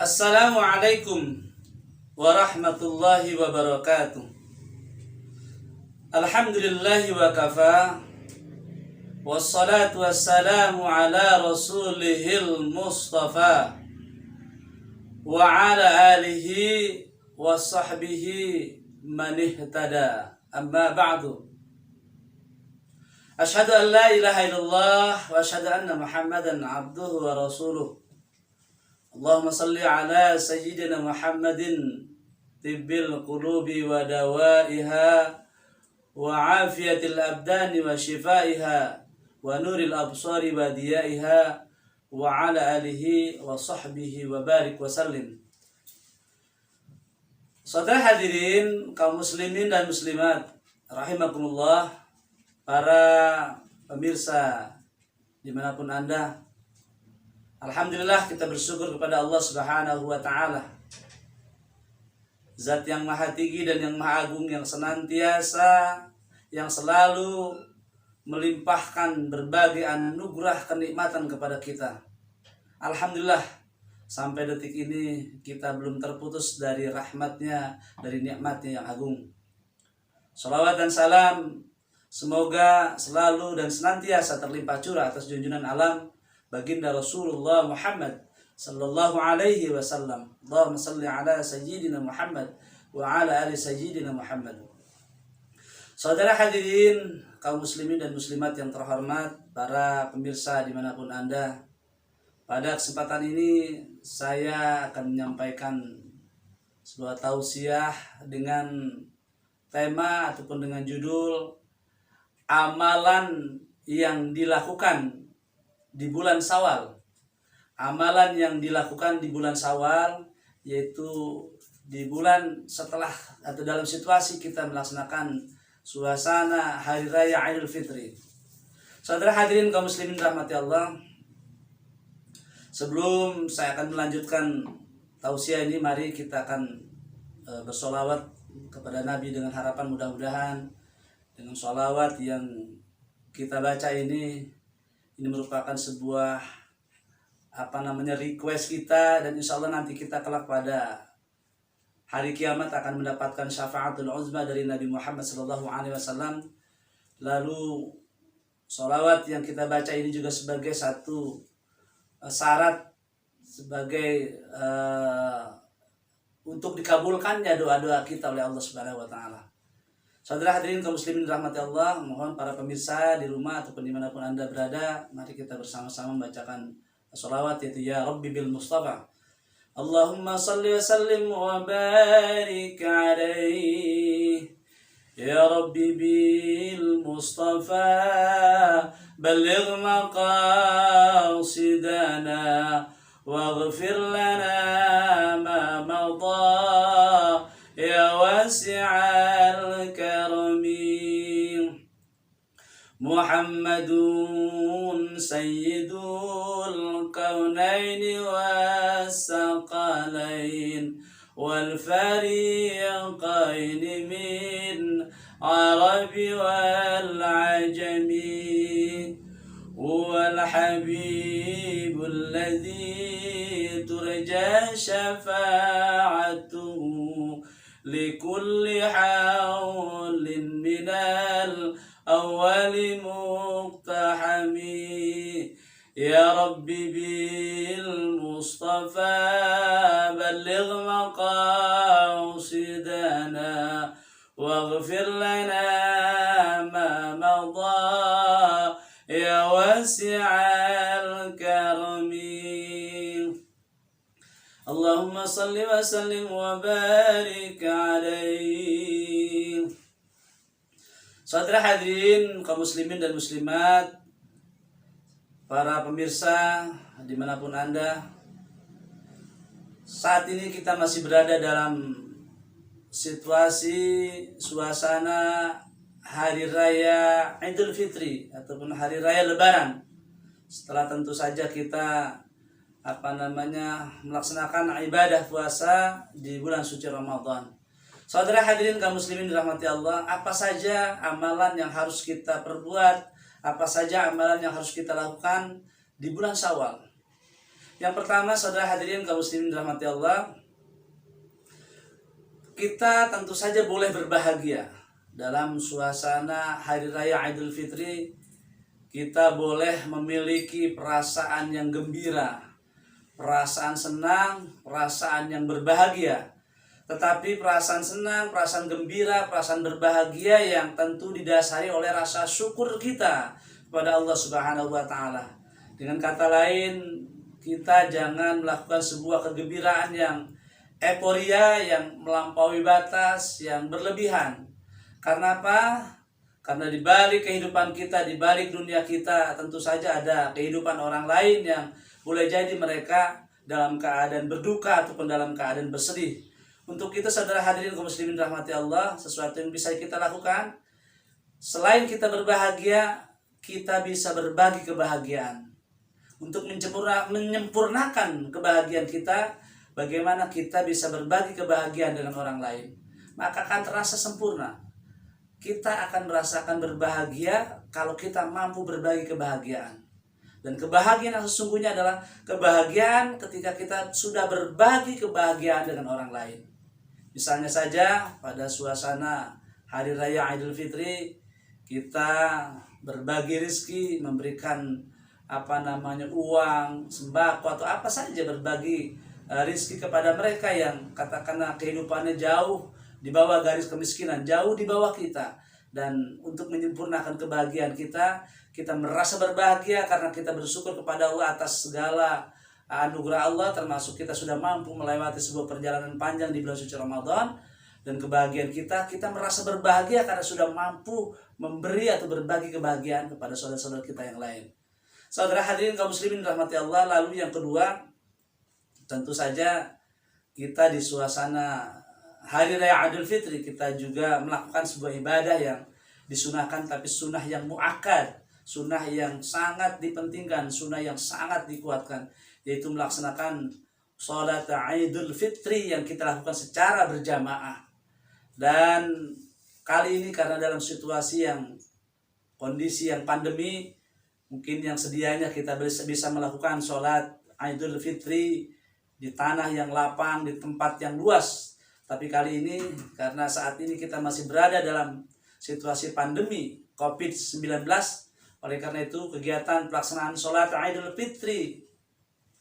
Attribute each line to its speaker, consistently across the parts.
Speaker 1: Assalamualaikum warahmatullahi wabarakatuh. Alhamdulillahi wa kafa. Wassalatu wassalamu ala rasulihil mustafa wa ala alihi wa sahbihi man ihtada. Amma ba'du. Asyhadu an la ilaha illallah wa asyhadu anna Muhammadan abduhu wa rasuluh. Allahumma salli ala sayyidina Muhammadin tibbil qulubi wa dawaiha wa afiyatil abdani wa shifaiha wa nuril absari wa diyaiha wa ala alihi wa sahbihi wa barik wa sallim. Saudara hadirin kaum muslimin dan muslimat rahimakumullah, para pemirsa dimanapun Anda, alhamdulillah kita bersyukur kepada Allah Subhanahu wa ta'ala, Zat yang maha tinggi dan yang maha agung, yang senantiasa, yang selalu melimpahkan berbagai anugerah kenikmatan kepada kita. Alhamdulillah, sampai detik ini kita belum terputus dari rahmatnya, dari nikmatnya yang agung. Shalawat dan salam semoga selalu dan senantiasa terlimpah curah atas junjungan alam baginda Rasulullah Muhammad sallallahu alaihi wasallam. Allahumma salli ala sayyidina Muhammad wa ala ali sayyidina Muhammad. Saudara hadirin kaum muslimin dan muslimat yang terhormat, para pemirsa dimanapun Anda, pada kesempatan ini saya akan menyampaikan sebuah tausiah dengan tema ataupun dengan judul amalan yang dilakukan di bulan Syawal. Amalan yang dilakukan di bulan Syawal, yaitu di bulan setelah atau dalam situasi kita melaksanakan suasana Hari Raya Idul Fitri. Saudara hadirin kaum muslimin rahmati Allah, sebelum saya akan melanjutkan tausiah ini, mari kita akan bersolawat kepada Nabi dengan harapan mudah-mudahan dengan sholawat yang kita baca ini merupakan sebuah request kita, dan insya Allah nanti kita kelak pada hari kiamat akan mendapatkan syafaatul uzma dari Nabi Muhammad SAW. Lalu sholawat yang kita baca ini juga sebagai satu syarat sebagai untuk dikabulkannya doa-doa kita oleh Allah Subhanahu wa ta'ala. Saudara hadirin kaum muslimin rahmati Allah, mohon para pemirsa di rumah ataupun dimanapun Anda berada, mari kita bersama-sama membacakan sholawat, yaitu Ya Rabbi bil Mustafa. Allahumma salli wa sallim wa barik alaihi. Ya Rabbi bil Mustafa balligh maqasidana waghfir lana ma madha ya wasi'al karami. Muhammadun sayyidul kaunaini wassaqalain wal fariqaini min arabi wal ajami wal habibul ladzi turja syafa'atuhu likulli hawlin minal awwali muqtahami. Ya Rabbi bil Mustafa balligh maqasidana waghfir lana ma madha ya wasi'al karami. Allahumma salli wa sallim wa barik alaihi. Saudara hadirin kaum muslimin dan muslimat, para pemirsa dimanapun Anda, saat ini kita masih berada dalam situasi suasana Hari Raya Idul Fitri ataupun Hari Raya Lebaran. Setelah tentu saja kita melaksanakan ibadah puasa di bulan suci Ramadan. Saudara hadirin kaum muslimin dirahmati Allah, apa saja amalan yang harus kita perbuat, apa saja amalan yang harus kita lakukan di bulan Syawal? Yang pertama, saudara hadirin kaum muslimin dirahmati Allah, kita tentu saja boleh berbahagia dalam suasana hari raya Idul Fitri. Kita boleh memiliki perasaan yang gembira, perasaan senang, perasaan yang berbahagia. Tetapi perasaan senang, perasaan gembira, perasaan berbahagia yang tentu didasari oleh rasa syukur kita kepada Allah Subhanahu wa taala. Dengan kata lain, kita jangan melakukan sebuah kegembiraan yang euforia, yang melampaui batas, yang berlebihan. Karena apa? Karena di balik kehidupan kita, di balik dunia kita, tentu saja ada kehidupan orang lain yang boleh jadi mereka dalam keadaan berduka ataupun dalam keadaan bersedih. Untuk kita saudara hadirin kaum muslimin rahmati Allah, sesuatu yang bisa kita lakukan selain kita berbahagia, kita bisa berbagi kebahagiaan. Untuk menyempurnakan kebahagiaan kita, bagaimana kita bisa berbagi kebahagiaan dengan orang lain, maka akan terasa sempurna. Kita akan merasakan berbahagia kalau kita mampu berbagi kebahagiaan. Dan kebahagiaan yang sesungguhnya adalah kebahagiaan ketika kita sudah berbagi kebahagiaan dengan orang lain. Misalnya saja pada suasana Hari Raya Idul Fitri, kita berbagi rezeki, memberikan uang, sembako atau apa saja, berbagi rezeki kepada mereka yang katakanlah kehidupannya jauh di bawah garis kemiskinan, jauh di bawah kita. Dan untuk menyempurnakan kebahagiaan kita merasa berbahagia karena kita bersyukur kepada Allah atas segala anugerah Allah, termasuk kita sudah mampu melewati sebuah perjalanan panjang di bulan suci Ramadan. Dan kebahagiaan kita merasa berbahagia karena sudah mampu memberi atau berbagi kebahagiaan kepada saudara-saudara kita yang lain. Saudara hadirin kaum muslimin rahmati Allah. Lalu yang kedua, tentu saja kita di suasana Hari Raya Idul Fitri, kita juga melakukan sebuah ibadah yang disunahkan, tapi sunnah yang muakkad, sunnah yang sangat dipentingkan, sunnah yang sangat dikuatkan, yaitu melaksanakan sholat Idul Fitri yang kita lakukan secara berjamaah. Dan kali ini karena dalam situasi yang kondisi yang pandemi, mungkin yang sedianya kita bisa melakukan sholat Idul Fitri di tanah yang lapang, di tempat yang luas. Tapi kali ini karena saat ini kita masih berada dalam situasi pandemi COVID-19, oleh karena itu kegiatan pelaksanaan sholat Idul Fitri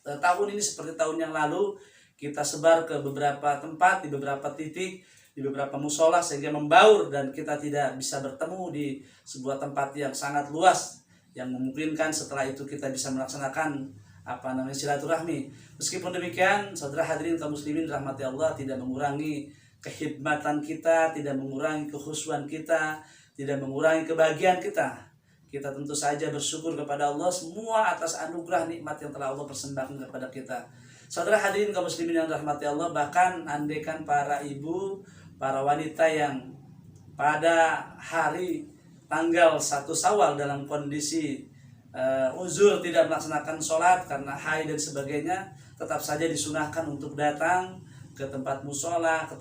Speaker 1: tahun ini seperti tahun yang lalu, kita sebar ke beberapa tempat, di beberapa titik, di beberapa musola, sehingga membaur dan kita tidak bisa bertemu di sebuah tempat yang sangat luas yang memungkinkan setelah itu kita bisa melaksanakan silaturahmi. Meskipun demikian, saudara hadirin kaum muslimin rahmati Allah, tidak mengurangi kekhidmatan kita, tidak mengurangi kekhusyuan kita, tidak mengurangi kebahagiaan kita. Kita tentu saja bersyukur kepada Allah semua atas anugerah nikmat yang telah Allah persembahkan kepada kita. Saudara hadirin kaum muslimin yang rahmati Allah, bahkan andaikan para ibu, para wanita yang pada hari tanggal 1 Syawal dalam kondisi uzur tidak melaksanakan sholat karena haid dan sebagainya, tetap saja disunahkan untuk datang ke tempat musola, ke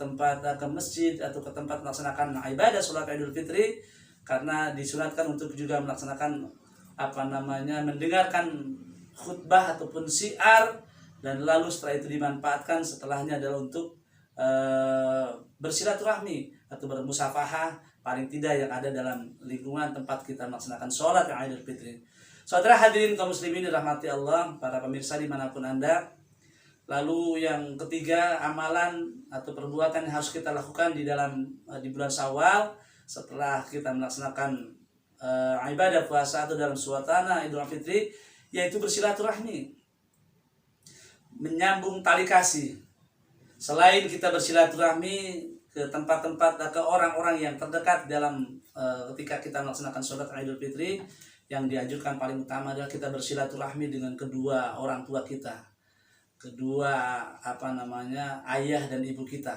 Speaker 1: masjid atau ke tempat melaksanakan ibadah sholat Idul Fitri, karena disunatkan untuk juga melaksanakan mendengarkan khutbah ataupun syiar, dan lalu setelah itu dimanfaatkan setelahnya adalah untuk bersilaturahmi atau bermusafahah, paling tidak yang ada dalam lingkungan tempat kita melaksanakan sholat Idul Fitri. Saudara hadirin kaum muslimin dirahmati Allah, para pemirsa dimanapun Anda. Lalu yang ketiga, amalan atau perbuatan yang harus kita lakukan di bulan Syawal setelah kita melaksanakan ibadah puasa atau dalam suasana Idul Fitri, yaitu bersilaturahmi, menyambung tali kasih. Selain kita bersilaturahmi ke tempat-tempat, ke orang-orang yang terdekat dalam ketika kita melaksanakan sholat Idul Fitri, yang dianjurkan paling utama adalah kita bersilaturahmi dengan kedua orang tua kita, kedua ayah dan ibu kita.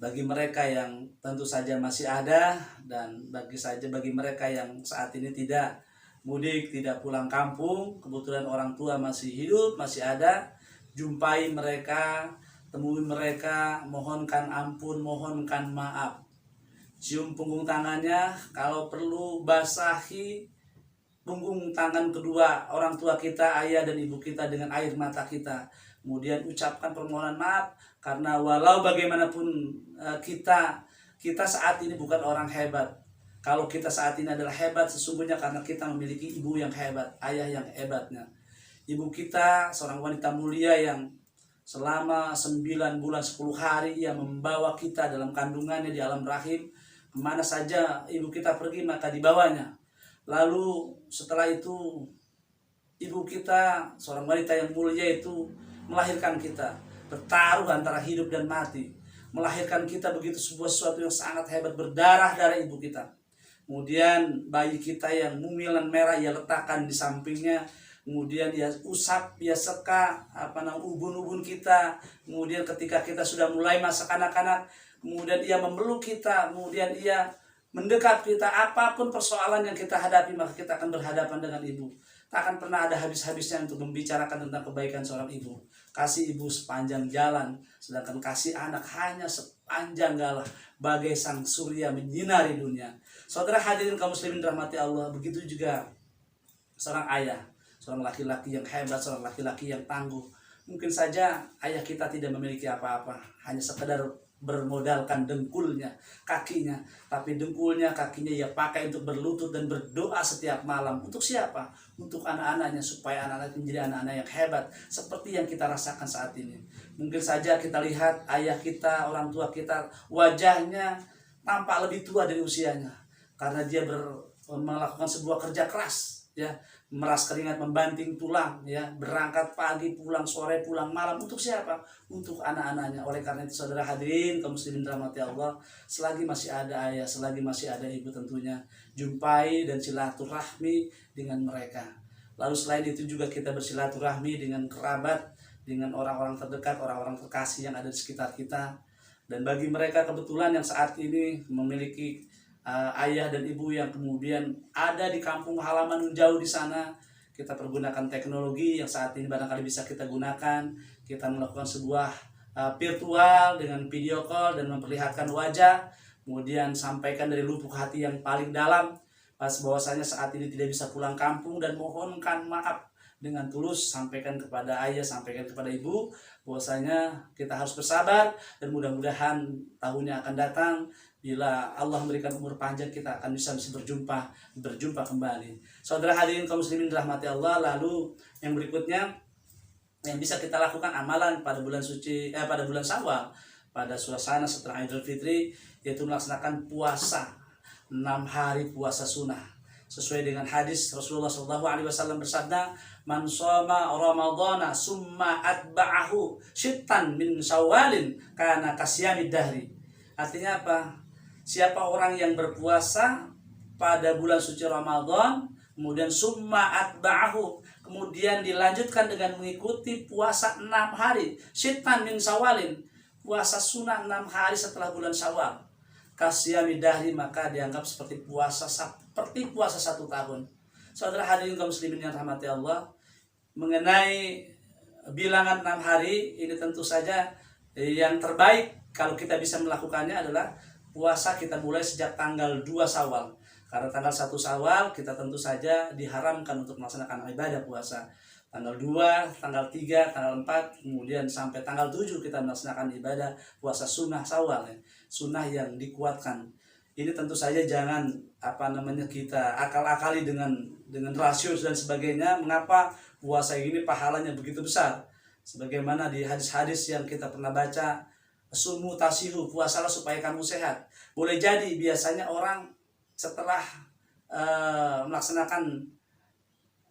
Speaker 1: Bagi mereka yang tentu saja masih ada, dan bagi mereka yang saat ini tidak mudik, tidak pulang kampung, kebetulan orang tua masih hidup, masih ada, jumpai mereka, temui mereka, mohonkan ampun, mohonkan maaf, cium punggung tangannya, kalau perlu basahi punggung tangan kedua orang tua kita, ayah dan ibu kita dengan air mata kita. Kemudian ucapkan permohonan maaf karena walau bagaimanapun kita saat ini bukan orang hebat. Kalau kita saat ini adalah hebat sesungguhnya karena kita memiliki ibu yang hebat, ayah yang hebatnya. Ibu kita seorang wanita mulia yang selama 9 bulan 10 hari ia membawa kita dalam kandungannya di alam rahim. Kemana saja ibu kita pergi maka dibawanya. Lalu setelah itu ibu kita seorang wanita yang mulia itu melahirkan kita, bertaruh antara hidup dan mati, melahirkan kita begitu sesuatu yang sangat hebat, berdarah ibu kita. Kemudian bayi kita yang mungil dan merah ia letakkan di sampingnya, kemudian ia usap, ia seka ubun-ubun kita. Kemudian ketika kita sudah mulai masa kanak-kanak, kemudian ia memeluk kita, kemudian ia mendekat kita. Apapun persoalan yang kita hadapi maka kita akan berhadapan dengan ibu. Tak akan pernah ada habis-habisnya untuk membicarakan tentang kebaikan seorang ibu. Kasih ibu sepanjang jalan, sedangkan kasih anak hanya sepanjang galah, bagai sang surya menyinari dunia. Saudara hadirin kaum muslimin rahmati Allah, begitu juga seorang ayah, seorang laki-laki yang hebat, seorang laki-laki yang tangguh. Mungkin saja ayah kita tidak memiliki apa-apa, hanya sekedar bermodalkan dengkulnya, kakinya. Tapi dengkulnya, kakinya ia pakai untuk berlutut dan berdoa setiap malam. Untuk siapa? Untuk anak-anaknya, supaya anak-anak menjadi anak-anak yang hebat seperti yang kita rasakan saat ini. Mungkin saja kita lihat ayah kita, orang tua kita, wajahnya tampak lebih tua dari usianya karena dia melakukan sebuah kerja keras, ya, meras keringat, membanting tulang, ya, berangkat pagi, pulang sore, pulang malam. Untuk siapa? Untuk anak-anaknya. Oleh karena itu saudara hadirin kaum muslimin rahmati Allah, selagi masih ada ayah, selagi masih ada ibu, tentunya jumpai dan silaturahmi dengan mereka. Lalu selain itu juga kita bersilaturahmi dengan kerabat, dengan orang-orang terdekat, orang-orang terkasih yang ada di sekitar kita. Dan bagi mereka kebetulan yang saat ini memiliki ayah dan ibu yang kemudian ada di kampung halaman jauh di sana, kita pergunakan teknologi yang saat ini barangkali bisa kita gunakan. Kita melakukan sebuah virtual dengan video call dan memperlihatkan wajah, kemudian sampaikan dari lubuk hati yang paling dalam bahwasanya saat ini tidak bisa pulang kampung dan mohonkan maaf dengan tulus. Sampaikan kepada ayah, sampaikan kepada ibu bahwasanya kita harus bersabar dan mudah-mudahan tahunnya akan datang. Bila Allah memberikan umur panjang, kita akan bisa berjumpa kembali. Saudara hadirin kaum muslimin rahmati Allah, lalu yang berikutnya yang bisa kita lakukan amalan pada bulan suci, pada bulan Syawal, pada suasana setelah Idul Fitri, yaitu melaksanakan puasa 6 hari puasa sunnah. Sesuai dengan hadis Rasulullah SAW bersabda, "Man shoma Ramadhana summa atba'ahu syittan min Syawalin kana kasyamid dahri." Artinya apa? Siapa orang yang berpuasa pada bulan suci Ramadan, kemudian summa atba'ahu, kemudian dilanjutkan dengan mengikuti puasa 6 hari, syittan min Syawalin, puasa sunnah 6 hari setelah bulan Syawal, kasyamid dahri, maka dianggap seperti puasa 1 tahun. Saudara hadirin kaum muslimin yang rahmati Allah, mengenai bilangan 6 hari ini tentu saja yang terbaik kalau kita bisa melakukannya adalah puasa kita mulai sejak tanggal 2 Syawal. Karena tanggal 1 Syawal kita tentu saja diharamkan untuk melaksanakan ibadah puasa. Tanggal 2, tanggal 3, tanggal 4, kemudian sampai tanggal 7 kita melaksanakan ibadah puasa sunnah Syawal, ya. Sunnah yang dikuatkan. Ini tentu saja jangan kita akal-akali dengan rasio dan sebagainya. Mengapa puasa ini pahalanya begitu besar? Sebagaimana di hadis-hadis yang kita pernah baca, sumu tasihu, puasalah supaya kamu sehat. Boleh jadi biasanya orang setelah melaksanakan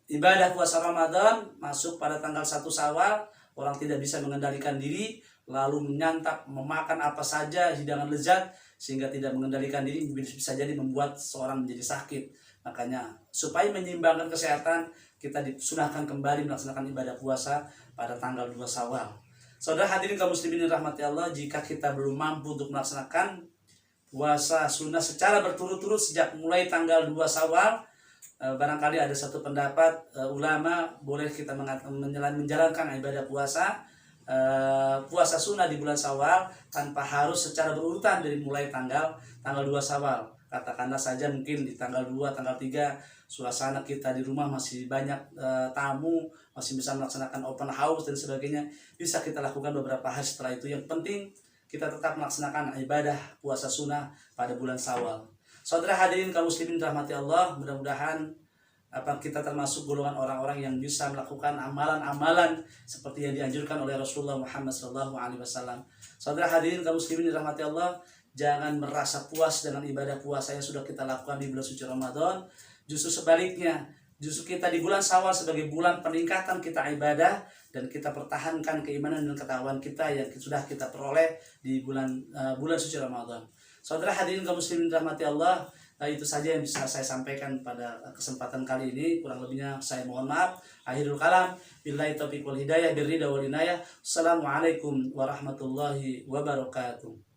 Speaker 1: ibadah puasa Ramadan, masuk pada tanggal 1 Syawal, orang tidak bisa mengendalikan diri, lalu menyantap, memakan apa saja hidangan lezat, sehingga tidak mengendalikan diri, bisa jadi membuat seorang menjadi sakit. Makanya supaya menyeimbangkan kesehatan, kita disunahkan kembali melaksanakan ibadah puasa pada tanggal 2 Syawal. Saudara hadirin kaum muslimin rahmati Allah, jika kita belum mampu untuk melaksanakan puasa sunnah secara berturut-turut sejak mulai tanggal 2 Syawal, barangkali ada satu pendapat ulama boleh kita menjalankan ibadah puasa puasa sunnah di bulan Syawal tanpa harus secara berurutan dari mulai tanggal 2 Syawal. Katakanlah saja mungkin di tanggal 2, tanggal 3 suasana kita di rumah masih banyak tamu, masih bisa melaksanakan open house dan sebagainya. Bisa kita lakukan beberapa hari setelah itu. Yang penting kita tetap melaksanakan ibadah puasa sunnah pada bulan Syawal. Saudara hadirin kaum muslimin rahmati Allah, mudah-mudahan kita termasuk golongan orang-orang yang bisa melakukan amalan-amalan seperti yang dianjurkan oleh Rasulullah Muhammad SAW. Saudara hadirin kaum muslimin dirahmati Allah, jangan merasa puas dengan ibadah puasa yang sudah kita lakukan di bulan suci Ramadan. Justru sebaliknya, justru kita di bulan Syawal sebagai bulan peningkatan kita ibadah dan kita pertahankan keimanan dan ketakwaan kita yang sudah kita peroleh di bulan suci Ramadan. Saudara hadirin kaum muslimin dirahmati Allah, itu saja yang bisa saya sampaikan pada kesempatan kali ini. Kurang lebihnya saya mohon maaf. Akhirul kalam, billahi taufiq wal hidayah, birridha wal inayah. Assalamualaikum warahmatullahi wabarakatuh.